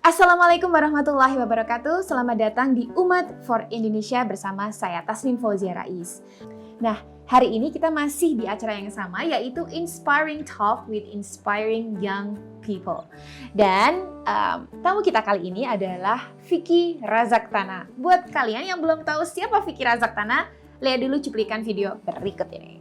Assalamualaikum warahmatullahi wabarakatuh. Selamat datang di Umat for Indonesia bersama saya Tasnim Fauzia Rais. Nah, hari ini kita masih di acara yang sama, yaitu Inspiring Talk with Inspiring Young People. Dan tamu kita kali ini adalah Vicky Razaktana. Buat kalian yang belum tahu siapa Vicky Razaktana, lihat dulu cuplikan video berikut ini.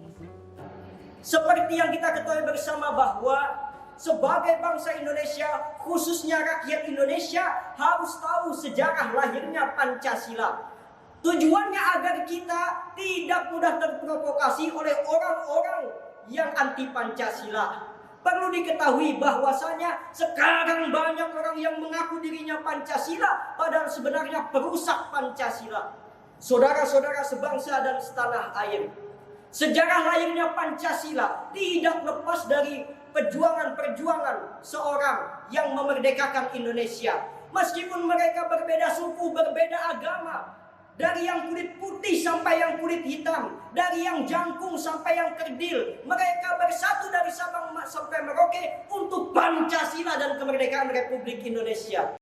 Seperti yang kita ketahui bersama bahwa sebagai bangsa Indonesia, khususnya rakyat Indonesia, harus tahu sejarah lahirnya Pancasila. Tujuannya agar kita tidak mudah terprovokasi oleh orang-orang yang anti Pancasila. Perlu diketahui bahwasanya sekarang banyak orang yang mengaku dirinya Pancasila, padahal sebenarnya perusak Pancasila. Saudara-saudara sebangsa dan setanah air, sejarah lahirnya Pancasila tidak lepas dari perjuangan-perjuangan seorang yang memerdekakan Indonesia. Meskipun mereka berbeda suku, berbeda agama, dari yang kulit putih sampai yang kulit hitam, dari yang jangkung sampai yang kerdil, mereka bersatu dari Sabang sampai Merauke untuk Pancasila dan kemerdekaan Republik Indonesia.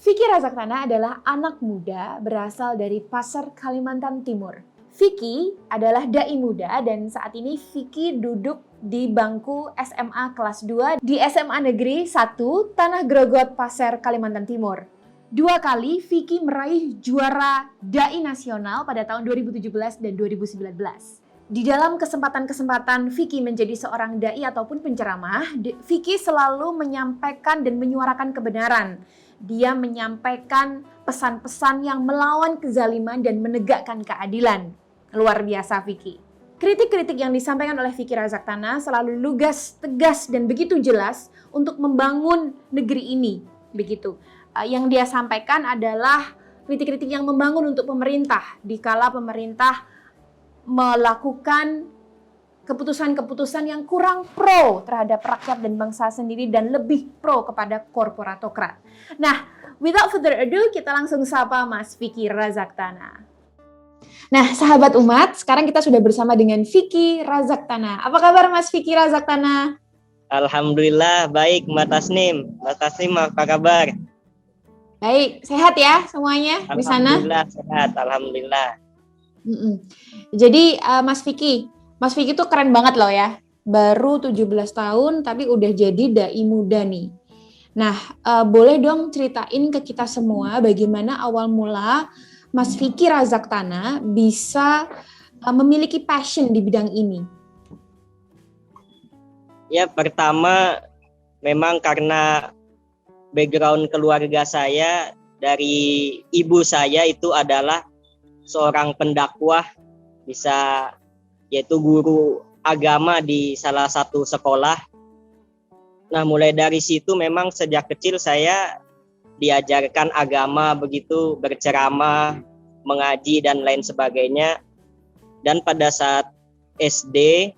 Vicky Razaktana adalah anak muda berasal dari Pasar, Kalimantan Timur. Vicky adalah dai muda dan saat ini Vicky duduk di bangku SMA kelas 2 di SMA Negeri 1 Tanah Grogot, Pasar, Kalimantan Timur. 2 kali Vicky meraih juara dai nasional pada tahun 2017 dan 2019. Di dalam kesempatan-kesempatan Vicky menjadi seorang dai ataupun penceramah, Vicky selalu menyampaikan dan menyuarakan kebenaran. Dia menyampaikan pesan-pesan yang melawan kezaliman dan menegakkan keadilan. Luar biasa Vicky. Kritik-kritik yang disampaikan oleh Vicky Razaktana selalu lugas, tegas, dan begitu jelas untuk membangun negeri ini. Begitu. Yang dia sampaikan adalah kritik-kritik yang membangun untuk pemerintah. Dikala pemerintah melakukan keputusan-keputusan yang kurang pro terhadap rakyat dan bangsa sendiri dan lebih pro kepada korporatokrat. Nah, without further ado, kita langsung sapa Mas Vicky Razaktana. Nah, sahabat umat, sekarang kita sudah bersama dengan Vicky Razaktana. Apa kabar Mas Vicky Razaktana? Alhamdulillah, baik Mbak Tasnim. Mbak Tasnim, apa kabar? Baik, sehat ya semuanya di sana? Alhamdulillah, sehat. Alhamdulillah. Jadi Mas Vicky tuh keren banget loh ya. Baru 17 tahun tapi udah jadi dai muda nih. Nah, boleh dong ceritain ke kita semua bagaimana awal mula Mas Vicky Razaktana bisa memiliki passion di bidang ini? Ya, pertama memang karena background keluarga saya, dari ibu saya itu adalah seorang pendakwah, yaitu guru agama di salah satu sekolah. Nah, mulai dari situ memang sejak kecil saya diajarkan agama begitu, berceramah, mengaji dan lain sebagainya. Dan pada saat SD,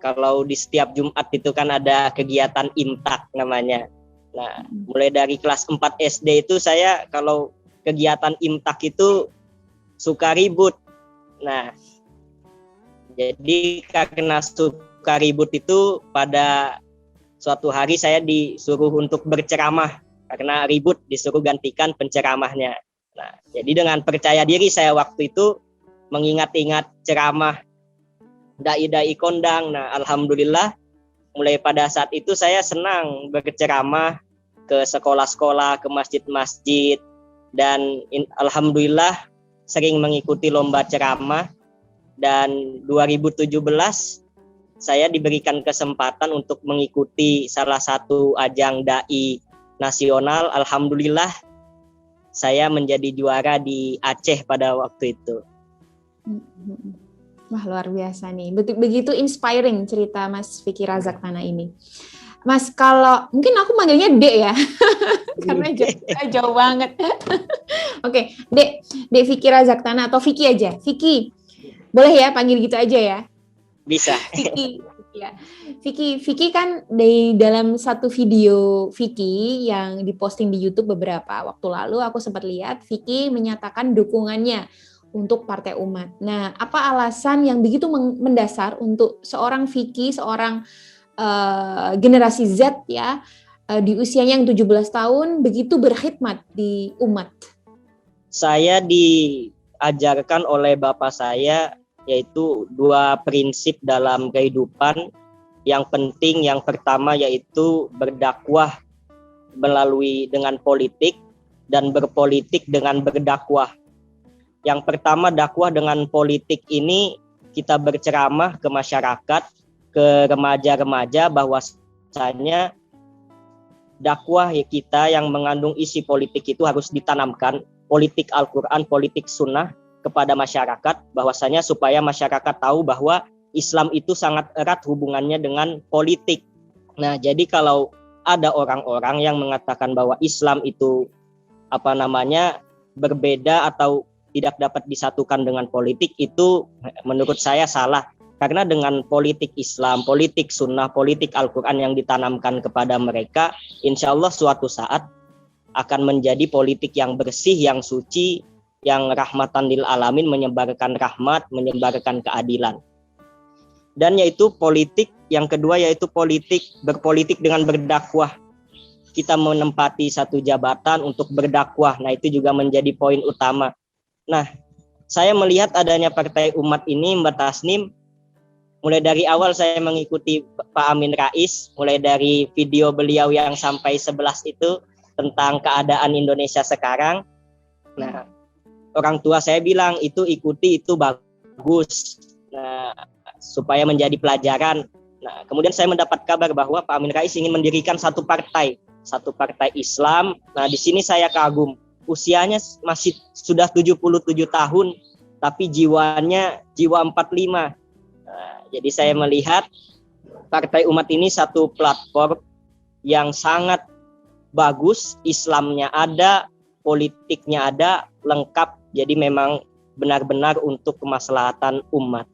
kalau di setiap Jumat itu kan ada kegiatan imtak namanya. Nah, mulai dari kelas 4 SD itu saya kalau kegiatan imtak itu suka ribut. Nah, jadi karena suka ribut itu pada suatu hari saya disuruh untuk berceramah karena ribut, disuruh gantikan penceramahnya. Nah, jadi dengan percaya diri saya waktu itu mengingat-ingat ceramah dai-dai kondang. Nah, alhamdulillah mulai pada saat itu saya senang berceramah ke sekolah-sekolah, ke masjid-masjid, dan alhamdulillah sering mengikuti lomba ceramah. Dan 2017 saya diberikan kesempatan untuk mengikuti salah satu ajang dai nasional. Alhamdulillah saya menjadi juara di Aceh pada waktu itu. Wah, luar biasa nih. Begitu inspiring cerita Mas Vicky Razak Tanah ini. Mas, kalau mungkin aku manggilnya Dek ya, karena jauh banget. Oke, Dek Vicky Razak Tanah atau Vicky aja. Vicky, boleh ya panggil gitu aja ya? Bisa. Vicky, ya. Vicky kan di dalam satu video Vicky yang diposting di YouTube beberapa waktu lalu, aku sempat lihat Vicky menyatakan dukungannya untuk Partai Umat. Nah, apa alasan yang begitu mendasar untuk seorang Vicky, seorang generasi Z ya, di usianya yang 17 tahun begitu berkhidmat di umat? Saya diajarkan oleh bapak saya yaitu 2 prinsip dalam kehidupan yang penting. Yang pertama yaitu berdakwah melalui dengan politik dan berpolitik dengan berdakwah. Yang pertama, dakwah dengan politik ini kita berceramah ke masyarakat, ke remaja-remaja bahwasanya dakwah kita yang mengandung isi politik itu harus ditanamkan, politik Al-Quran, politik Sunnah kepada masyarakat, bahwasanya supaya masyarakat tahu bahwa Islam itu sangat erat hubungannya dengan politik. Nah, jadi kalau ada orang-orang yang mengatakan bahwa Islam itu berbeda atau tidak dapat disatukan dengan politik, itu menurut saya salah. Karena dengan politik Islam, politik Sunnah, politik Al-Quran yang ditanamkan kepada mereka, insya Allah suatu saat akan menjadi politik yang bersih, yang suci, yang rahmatan lil alamin, menyebarkan rahmat, menyebarkan keadilan. Dan yaitu politik, yang kedua yaitu berpolitik dengan berdakwah. Kita menempati satu jabatan untuk berdakwah. Nah, itu juga menjadi poin utama. Nah, saya melihat adanya Partai Umat ini, Mbak Tasnim, mulai dari awal saya mengikuti Pak Amin Rais, mulai dari video beliau yang sampai 11 itu tentang keadaan Indonesia sekarang. Nah, orang tua saya bilang itu ikuti, itu bagus. Nah, supaya menjadi pelajaran. Nah, kemudian saya mendapat kabar bahwa Pak Amin Rais ingin mendirikan satu partai Islam. Nah, di sini saya kagum. Usianya masih sudah 77 tahun, tapi jiwanya jiwa 45. Nah, jadi saya melihat Partai Umat ini satu platform yang sangat bagus, Islamnya ada, politiknya ada, lengkap. Jadi memang benar-benar untuk kemaslahatan umat.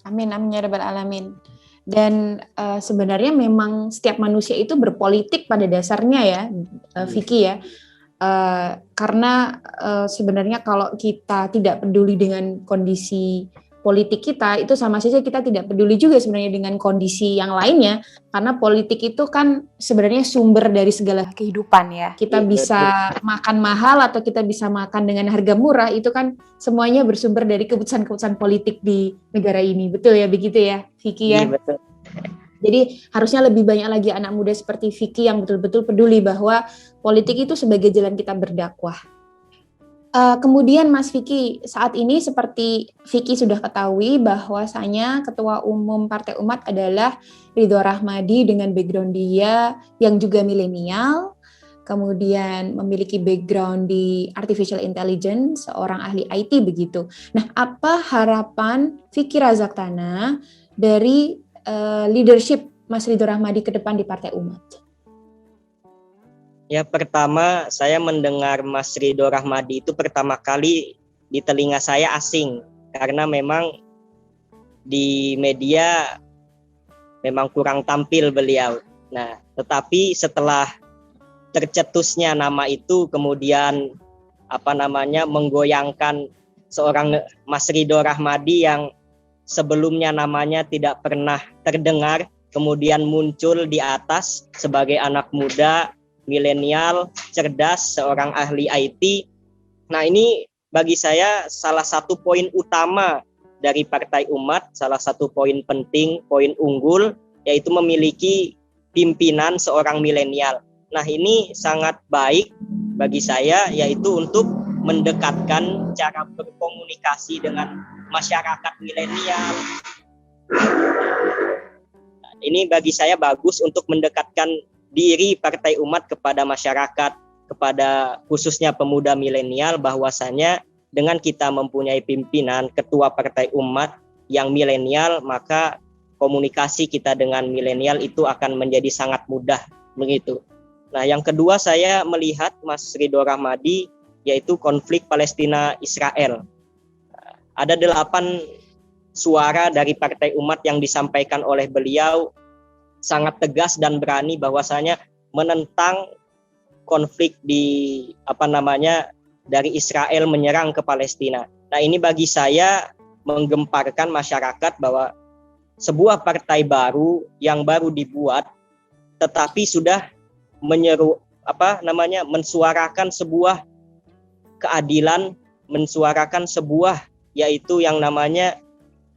Amin, amin ya rabbal alamin. Dan sebenarnya memang setiap manusia itu berpolitik pada dasarnya ya, Vicky ya. Karena sebenarnya kalau kita tidak peduli dengan kondisi politik kita, itu sama saja kita tidak peduli juga sebenarnya dengan kondisi yang lainnya, karena politik itu kan sebenarnya sumber dari segala kehidupan ya. Kita bisa makan mahal atau kita bisa makan dengan harga murah, itu kan semuanya bersumber dari keputusan-keputusan politik di negara ini. Betul ya, begitu ya, Vicky ya? Iya, betul. Jadi harusnya lebih banyak lagi anak muda seperti Vicky yang betul-betul peduli bahwa politik itu sebagai jalan kita berdakwah. Kemudian Mas Vicky, saat ini seperti Vicky sudah ketahui bahwasanya Ketua Umum Partai Umat adalah Ridho Rahmadi dengan background dia yang juga milenial, kemudian memiliki background di Artificial Intelligence, seorang ahli IT begitu. Nah, apa harapan Vicky Razak Tanah dari leadership Mas Ridho Rahmadi ke depan di Partai Umat? Ya, pertama saya mendengar Mas Ridho Rahmadi itu pertama kali di telinga saya asing, karena memang di media memang kurang tampil beliau. Nah, tetapi setelah tercetusnya nama itu kemudian menggoyangkan seorang Mas Ridho Rahmadi yang sebelumnya namanya tidak pernah terdengar, kemudian muncul di atas sebagai anak muda, milenial, cerdas, seorang ahli IT. Nah, ini bagi saya salah satu poin utama dari Partai Umat, salah satu poin penting, poin unggul, yaitu memiliki pimpinan seorang milenial. Nah, ini sangat baik bagi saya, yaitu untuk mendekatkan cara berkomunikasi dengan masyarakat milenial. Ini bagi saya bagus untuk mendekatkan diri Partai Umat kepada masyarakat, kepada khususnya pemuda milenial, bahwasanya dengan kita mempunyai pimpinan ketua Partai Umat yang milenial, maka komunikasi kita dengan milenial itu akan menjadi sangat mudah begitu. Nah, yang kedua saya melihat Mas Ridho Rahmadi, yaitu konflik Palestina-Israel. Ada 8 suara dari Partai Umat yang disampaikan oleh beliau sangat tegas dan berani bahwasanya menentang konflik dari Israel menyerang ke Palestina. Nah, ini bagi saya menggemparkan masyarakat bahwa sebuah partai baru yang baru dibuat tetapi sudah mensuarakan sebuah keadilan, mensuarakan sebuah yaitu yang namanya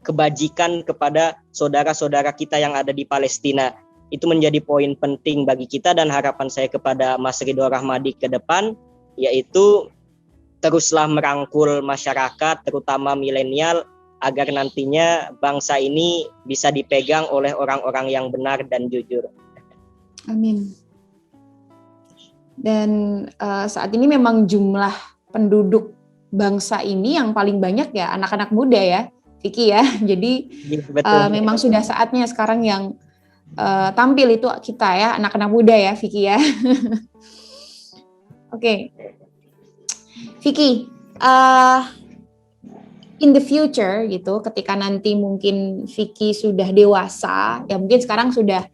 kebajikan kepada saudara-saudara kita yang ada di Palestina. Itu menjadi poin penting bagi kita, dan harapan saya kepada Mas Ridho Rahmadi ke depan yaitu teruslah merangkul masyarakat terutama milenial agar nantinya bangsa ini bisa dipegang oleh orang-orang yang benar dan jujur. Amin. Dan saat ini memang jumlah penduduk bangsa ini yang paling banyak ya anak-anak muda ya, Vicky ya. Jadi memang sudah saatnya sekarang yang tampil itu kita ya, anak-anak muda ya, Vicky ya. Oke. Vicky, in the future gitu, ketika nanti mungkin Vicky sudah dewasa, ya mungkin sekarang sudah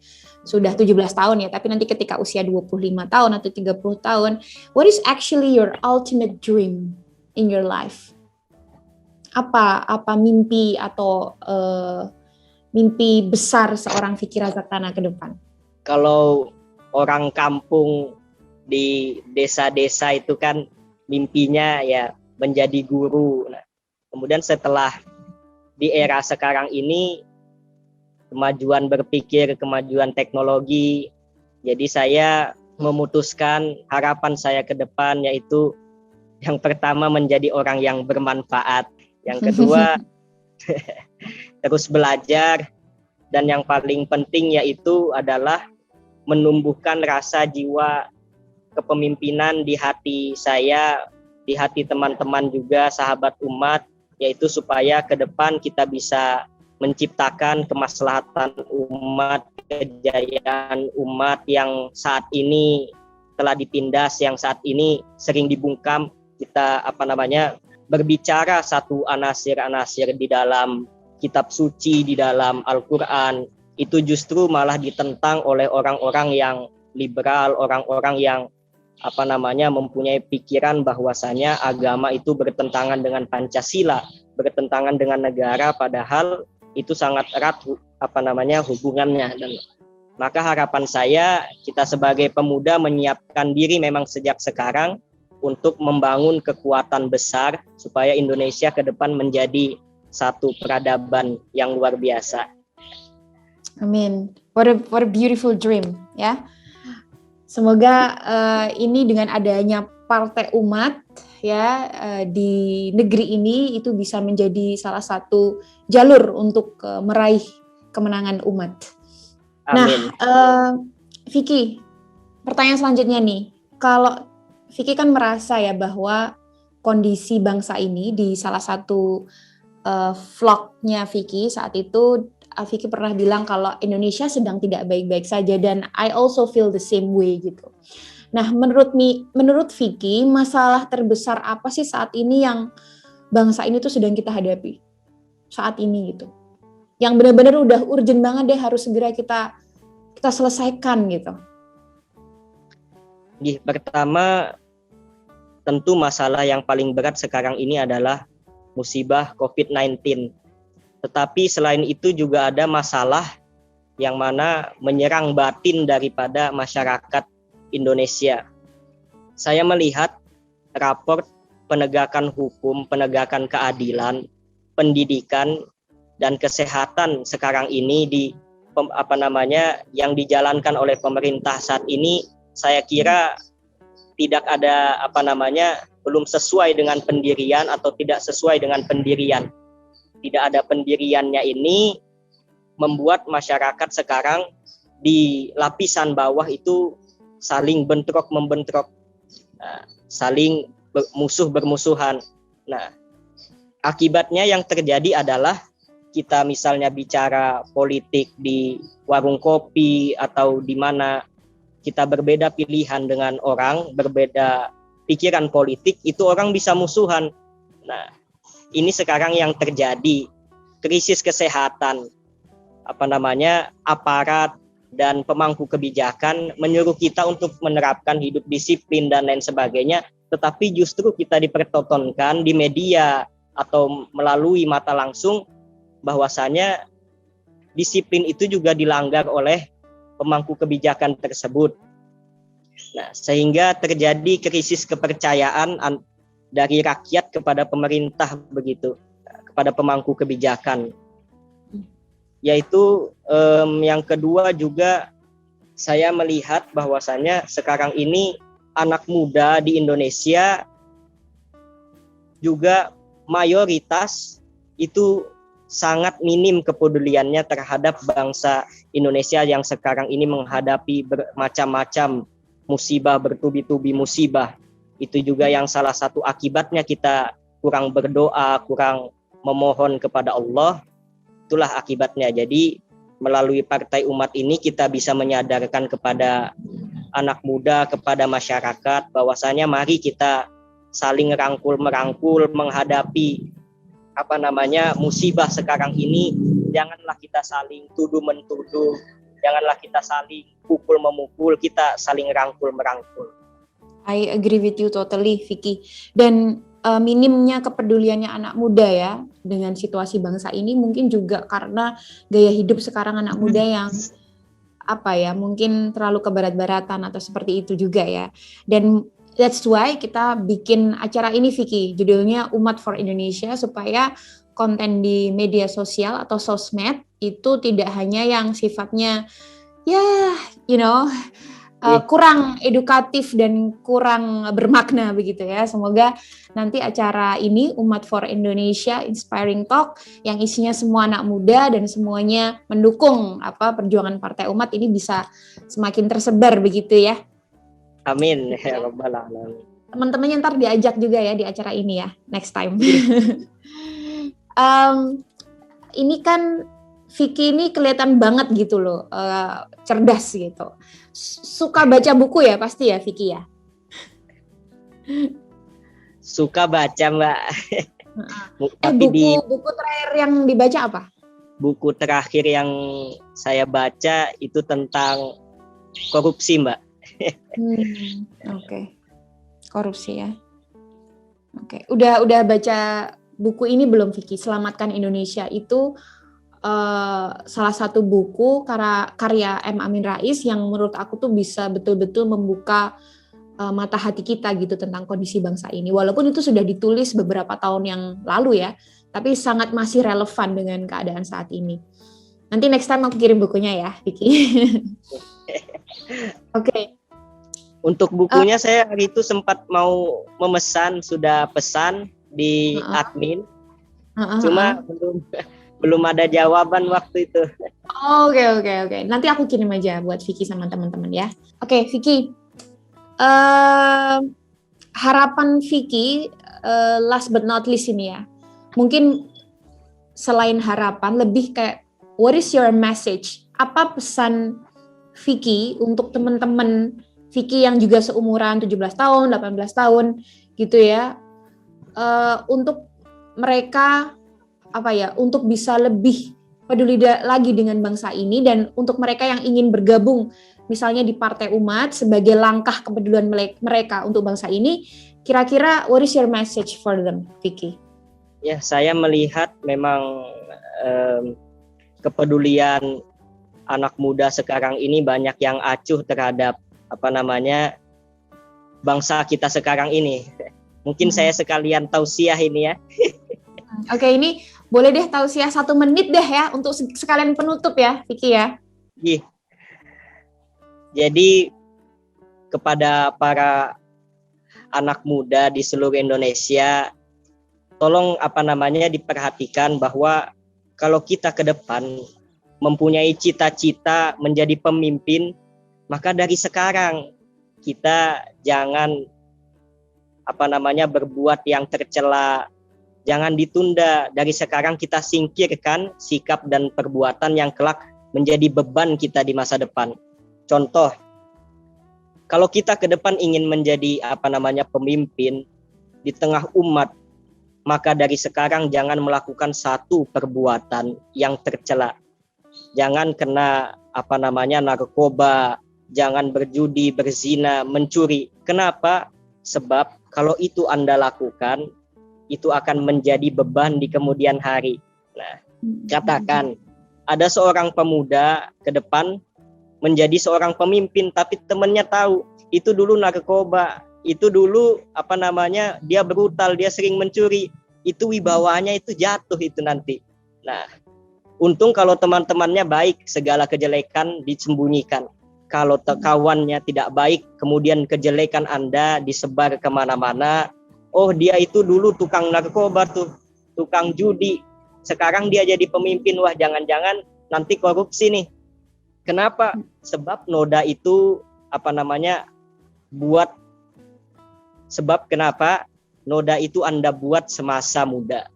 17 tahun ya, tapi nanti ketika usia 25 tahun atau 30 tahun, what is actually your ultimate dream in your life? Apa mimpi atau mimpi besar seorang Vicky Razaktana ke depan? Kalau orang kampung di desa-desa itu kan mimpinya ya menjadi guru. Nah, kemudian setelah di era sekarang ini kemajuan berpikir, kemajuan teknologi, jadi saya memutuskan harapan saya ke depan yaitu yang pertama menjadi orang yang bermanfaat, yang kedua terus belajar, dan yang paling penting yaitu adalah menumbuhkan rasa jiwa kepemimpinan di hati saya, di hati teman-teman juga, sahabat umat, yaitu supaya ke depan kita bisa menciptakan kemaslahatan umat, kejayaan umat yang saat ini telah ditindas, yang saat ini sering dibungkam. Kita berbicara satu anasir-anasir di dalam kitab suci, di dalam Al-Quran, itu justru malah ditentang oleh orang-orang yang liberal, orang-orang yang mempunyai pikiran bahwasanya agama itu bertentangan dengan Pancasila, bertentangan dengan negara, padahal itu sangat erat hubungannya. Dan maka harapan saya kita sebagai pemuda menyiapkan diri memang sejak sekarang untuk membangun kekuatan besar supaya Indonesia ke depan menjadi satu peradaban yang luar biasa. Amin. What a beautiful dream ya. Semoga ini dengan adanya Partai Umat ya di negeri ini itu bisa menjadi salah satu jalur untuk meraih kemenangan umat. Amin. Nah, Vicky, pertanyaan selanjutnya nih. Kalau Vicky kan merasa ya bahwa kondisi bangsa ini di salah satu vlognya Vicky saat itu Vicky pernah bilang kalau Indonesia sedang tidak baik-baik saja, dan I also feel the same way gitu. Nah, menurut Vicky, masalah terbesar apa sih saat ini yang bangsa ini tuh sedang kita hadapi saat ini gitu? Yang benar-benar udah urgent banget deh, harus segera kita selesaikan gitu. Pertama, tentu masalah yang paling berat sekarang ini adalah musibah COVID-19. Tetapi selain itu juga ada masalah yang mana menyerang batin daripada masyarakat Indonesia. Saya melihat raport penegakan hukum, penegakan keadilan, pendidikan, dan kesehatan sekarang ini yang dijalankan oleh pemerintah saat ini, saya kira tidak ada belum sesuai dengan pendirian atau tidak sesuai dengan pendirian. Tidak ada pendiriannya ini membuat masyarakat sekarang di lapisan bawah itu saling bentrok-membentrok, saling musuh bermusuhan. Nah, akibatnya yang terjadi adalah kita misalnya bicara politik di warung kopi atau di mana kita berbeda pilihan dengan orang, berbeda pikiran politik, itu orang bisa musuhan. Nah, ini sekarang yang terjadi, krisis kesehatan, aparat dan pemangku kebijakan menyuruh kita untuk menerapkan hidup disiplin dan lain sebagainya, tetapi justru kita dipertontonkan di media atau melalui mata langsung bahwasanya disiplin itu juga dilanggar oleh pemangku kebijakan tersebut. Nah, sehingga terjadi krisis kepercayaan dari rakyat kepada pemerintah begitu, kepada pemangku kebijakan. Yaitu yang kedua juga saya melihat bahwasanya sekarang ini anak muda di Indonesia juga mayoritas itu sangat minim kepeduliannya terhadap bangsa Indonesia yang sekarang ini menghadapi bermacam-macam musibah, bertubi-tubi musibah. Itu juga yang salah satu akibatnya kita kurang berdoa, kurang memohon kepada Allah. Itulah akibatnya. Jadi melalui Partai Umat ini kita bisa menyadarkan kepada anak muda, kepada masyarakat bahwasanya mari kita saling merangkul menghadapi musibah sekarang ini. Janganlah kita saling tuduh mentuduh, janganlah kita saling pukul memukul, kita saling merangkul. I agree with you totally, Vicky. Dan minimnya kepeduliannya anak muda ya dengan situasi bangsa ini mungkin juga karena gaya hidup sekarang anak muda yang mungkin terlalu kebarat-baratan atau seperti itu juga ya. Dan that's why kita bikin acara ini, Vicky, judulnya Umat for Indonesia, supaya konten di media sosial atau sosmed itu tidak hanya yang sifatnya kurang edukatif dan kurang bermakna begitu ya. Semoga nanti acara ini Umat for Indonesia Inspiring Talk yang isinya semua anak muda dan semuanya mendukung perjuangan Partai Umat ini bisa semakin tersebar begitu ya. Amin ya rabbal alamin. Teman-temannya ntar diajak juga ya di acara ini ya next time. Ini kan Vicky ini kelihatan banget gitu loh, cerdas gitu. Suka baca buku ya pasti ya Vicky ya? Suka baca, Mbak. Buku terakhir yang dibaca apa? Buku terakhir yang saya baca itu tentang korupsi, Mbak. Oke. Korupsi ya. Oke. Udah baca buku ini belum, Vicky? Selamatkan Indonesia itu salah satu buku karya M. Amin Rais yang menurut aku tuh bisa betul-betul membuka mata hati kita gitu tentang kondisi bangsa ini. Walaupun itu sudah ditulis beberapa tahun yang lalu ya, tapi sangat masih relevan dengan keadaan saat ini. Nanti next time aku kirim bukunya ya, Vicky. Oke. Untuk bukunya saya hari itu sempat mau memesan, sudah pesan di admin. Cuma belum ada jawaban waktu itu. Oke. Nanti aku kirim aja buat Vicky sama teman-teman ya. Oke, Vicky. Harapan Vicky last but not least ini ya. Mungkin selain harapan lebih kayak what is your message? Apa pesan Vicky untuk teman-teman Vicky yang juga seumuran 17 tahun, 18 tahun gitu ya, untuk mereka untuk bisa lebih peduli lagi dengan bangsa ini, dan untuk mereka yang ingin bergabung misalnya di Partai Umat sebagai langkah kepedulian mereka untuk bangsa ini, kira-kira what is your message for them, Vicky? Ya, saya melihat memang kepedulian anak muda sekarang ini banyak yang acuh terhadap bangsa kita sekarang ini. Mungkin saya sekalian tausiah ini ya. Oke, ini boleh deh tausiah 1 menit deh ya untuk sekalian penutup ya, Vicky ya. Jadi kepada para anak muda di seluruh Indonesia, tolong diperhatikan bahwa kalau kita ke depan mempunyai cita-cita menjadi pemimpin, maka dari sekarang kita jangan berbuat yang tercela, jangan ditunda. Dari sekarang kita singkirkan sikap dan perbuatan yang kelak menjadi beban kita di masa depan. Contoh, kalau kita ke depan ingin menjadi pemimpin di tengah umat, maka dari sekarang jangan melakukan satu perbuatan yang tercela. Jangan kena narkoba, jangan berjudi, berzina, mencuri. Kenapa? Sebab kalau itu Anda lakukan, itu akan menjadi beban di kemudian hari. Nah, katakan ada seorang pemuda ke depan menjadi seorang pemimpin, tapi temannya tahu itu dulu narkoba, itu dulu dia brutal, dia sering mencuri, itu wibawanya itu jatuh itu nanti. Nah, untung kalau teman-temannya baik, segala kejelekan disembunyikan. Kalau kawannya tidak baik, kemudian kejelekan Anda disebar kemana-mana. Oh, dia itu dulu tukang narkoba tuh, tukang judi. Sekarang dia jadi pemimpin, wah jangan-jangan nanti korupsi nih. Kenapa? Sebab noda itu kenapa? Noda itu Anda buat semasa muda.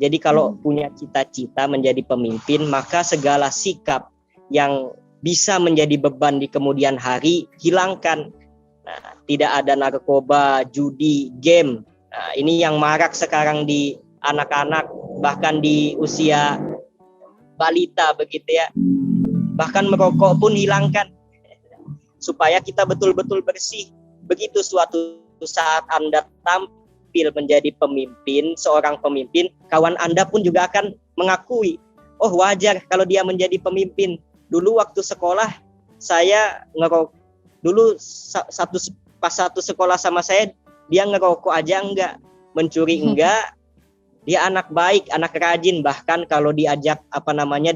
Jadi kalau punya cita-cita menjadi pemimpin, maka segala sikap yang bisa menjadi beban di kemudian hari, hilangkan. Nah, tidak ada narkoba, judi, game. Nah, ini yang marak sekarang di anak-anak, bahkan di usia balita begitu ya. Bahkan merokok pun hilangkan. Supaya kita betul-betul bersih. Begitu suatu saat Anda tampil menjadi pemimpin, seorang pemimpin, kawan Anda pun juga akan mengakui, oh wajar kalau dia menjadi pemimpin. Dulu waktu sekolah saya ngerokok. Dulu pas satu sekolah sama saya, dia ngerokok aja enggak, mencuri enggak. Dia anak baik, anak rajin, bahkan kalau diajak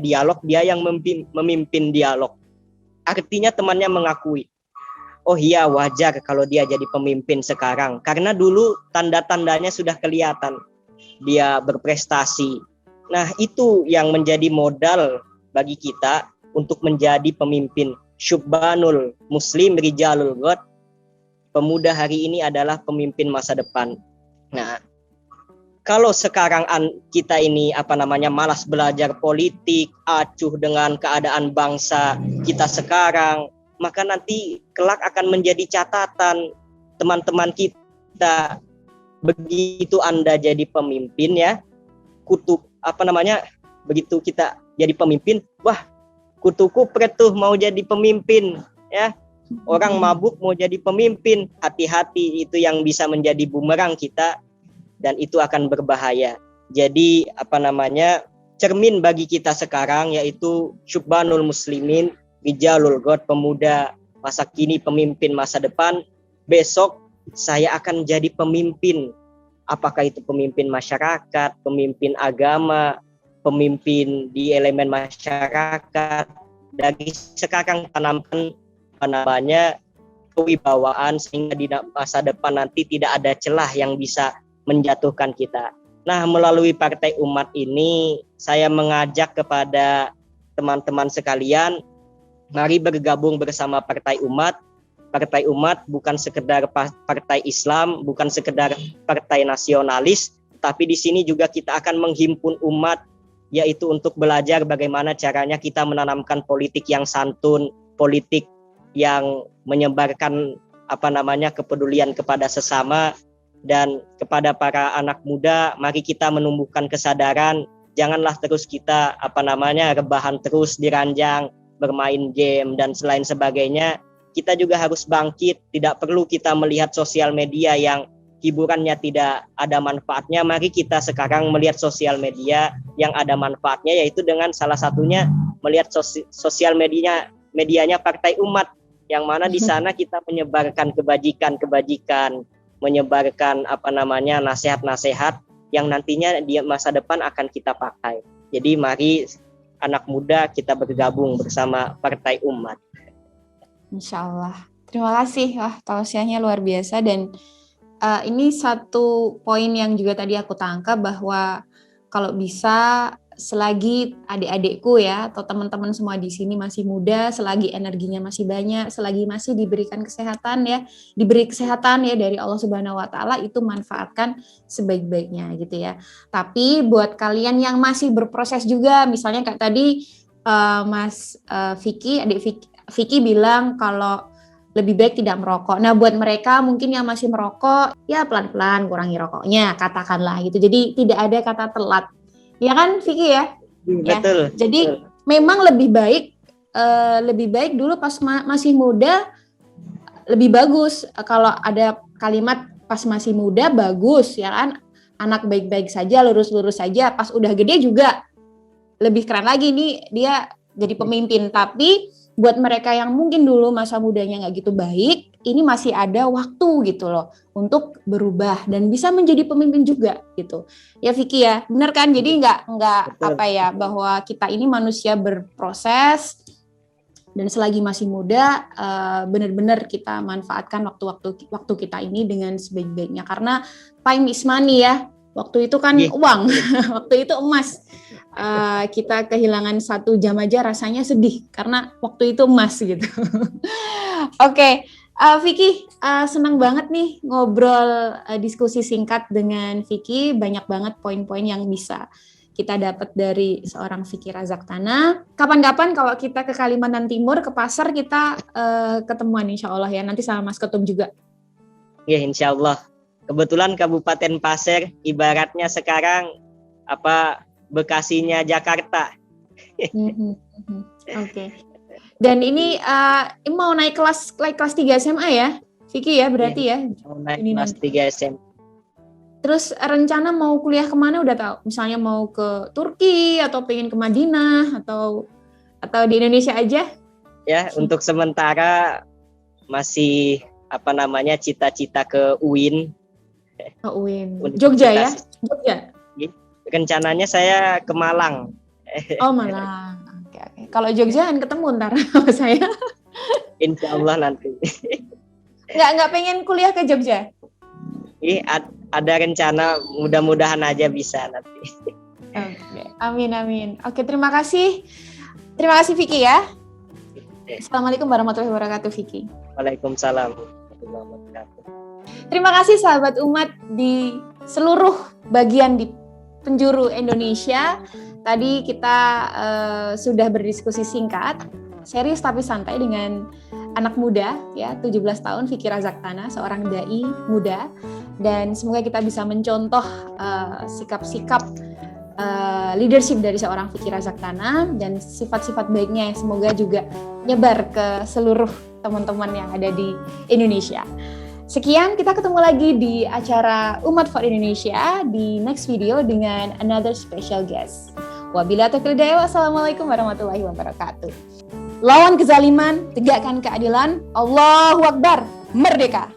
dialog, dia yang memimpin dialog. Artinya temannya mengakui, oh iya wajar kalau dia jadi pemimpin sekarang, karena dulu tanda-tandanya sudah kelihatan, dia berprestasi. Nah, itu yang menjadi modal bagi kita untuk menjadi pemimpin. Syubbanul muslim rijalul ghad. Pemuda hari ini adalah pemimpin masa depan. Nah, kalau sekarang kita ini malas belajar politik, acuh dengan keadaan bangsa kita sekarang, maka nanti kelak akan menjadi catatan teman-teman kita. Begitu Anda jadi pemimpin ya, begitu kita jadi pemimpin, wah, kutu kupret tuh mau jadi pemimpin ya. Orang mabuk mau jadi pemimpin, hati-hati, itu yang bisa menjadi bumerang kita dan itu akan berbahaya. Jadi cermin bagi kita sekarang yaitu syubbanul muslimin rijalul ghad, pemuda masa kini pemimpin masa depan. Besok saya akan jadi pemimpin. Apakah itu pemimpin masyarakat, pemimpin agama, pemimpin di elemen masyarakat. Dari sekarang tanamkan kewibawaan sehingga di masa depan nanti tidak ada celah yang bisa menjatuhkan kita. Nah, melalui Partai Umat ini saya mengajak kepada teman-teman sekalian, mari bergabung bersama Partai Umat. Partai Umat bukan sekedar partai Islam, bukan sekedar partai nasionalis, tapi di sini juga kita akan menghimpun umat yaitu untuk belajar bagaimana caranya kita menanamkan politik yang santun, politik yang menyebarkan kepedulian kepada sesama. Dan kepada para anak muda, mari kita menumbuhkan kesadaran, janganlah terus kita rebahan terus di ranjang, bermain game dan selain sebagainya. Kita juga harus bangkit, tidak perlu kita melihat sosial media yang hiburannya tidak ada manfaatnya. Mari kita sekarang melihat sosial media yang ada manfaatnya, yaitu dengan salah satunya melihat sosial medianya Partai Umat, yang mana di sana kita menyebarkan kebajikan, menyebarkan nasihat-nasihat yang nantinya di masa depan akan kita pakai. Jadi mari anak muda kita bergabung bersama Partai Umat. Insya Allah. Terima kasih, tausiahnya luar biasa. Dan ini satu poin yang juga tadi aku tangkap, bahwa kalau bisa selagi adik-adikku ya atau teman-teman semua di sini masih muda, selagi energinya masih banyak, selagi masih diberi kesehatan ya dari Allah Subhanahu wa taala, itu manfaatkan sebaik-baiknya gitu ya. Tapi buat kalian yang masih berproses juga, misalnya kayak tadi Mas adik Vicky bilang kalau lebih baik tidak merokok. Nah, buat mereka mungkin yang masih merokok, ya pelan-pelan kurangi rokoknya, katakanlah gitu. Jadi tidak ada kata telat. Ya kan, Vicky ya? Betul. Jadi betul. Memang lebih baik dulu pas masih muda, lebih bagus. Kalau ada kalimat pas masih muda bagus, ya kan? Anak baik-baik saja, lurus-lurus saja. Pas udah gede juga lebih keren lagi nih, dia jadi pemimpin. Tapi buat mereka yang mungkin dulu masa mudanya nggak gitu baik, ini masih ada waktu gitu loh untuk berubah dan bisa menjadi pemimpin juga gitu. Ya Vicky ya, benar kan? Jadi nggak bahwa kita ini manusia berproses dan selagi masih muda benar-benar kita manfaatkan waktu kita ini dengan sebaik-baiknya, karena time is money ya. Waktu itu kan uang, waktu itu emas. Kita kehilangan 1 jam aja rasanya sedih karena waktu itu emas gitu. Oke. Vicky, senang banget nih ngobrol diskusi singkat dengan Vicky. Banyak banget poin-poin yang bisa kita dapat dari seorang Vicky Razaktana. Kapan-kapan kalau kita ke Kalimantan Timur, ke pasar, kita ketemuan insya Allah ya. Nanti sama Mas Ketum juga. Ya, insya Allah. Kebetulan Kabupaten Pasir ibaratnya sekarang Bekasinya Jakarta. Oke. Dan ini mau naik kelas 3 SMA ya, Vicky ya berarti ya? Mau naik kelas 3 SMA. Terus rencana mau kuliah kemana udah tahu? Misalnya mau ke Turki atau pengen ke Madinah atau di Indonesia aja? Ya, untuk sementara masih cita-cita ke UIN. Oh, UIN. Jogja ya? Jogja. Rencananya saya ke Malang. Oh, Malang. Oke. Kalau Jogja kan ketemu ntar sama saya. Insya Allah nanti. Nggak pengen kuliah ke Jogja? Ada rencana, mudah-mudahan aja bisa nanti. Oke. Amin. Oke, terima kasih. Terima kasih Vicky ya. Assalamualaikum warahmatullahi wabarakatuh Vicky. Waalaikumsalam. Terima kasih sahabat umat di seluruh bagian di penjuru Indonesia. Tadi kita sudah berdiskusi singkat, serius tapi santai dengan anak muda ya, 17 tahun Vicky Razaktana, seorang dai muda, dan semoga kita bisa mencontoh sikap-sikap leadership dari seorang Vicky Razaktana dan sifat-sifat baiknya yang semoga juga nyebar ke seluruh teman-teman yang ada di Indonesia. Sekian, kita ketemu lagi di acara Umat for Indonesia di next video dengan another special guest. Wabillahi taufiq wal hidayah. Wassalamualaikum warahmatullahi wabarakatuh. Lawan kezaliman, tegakkan keadilan. Allahu Akbar, merdeka.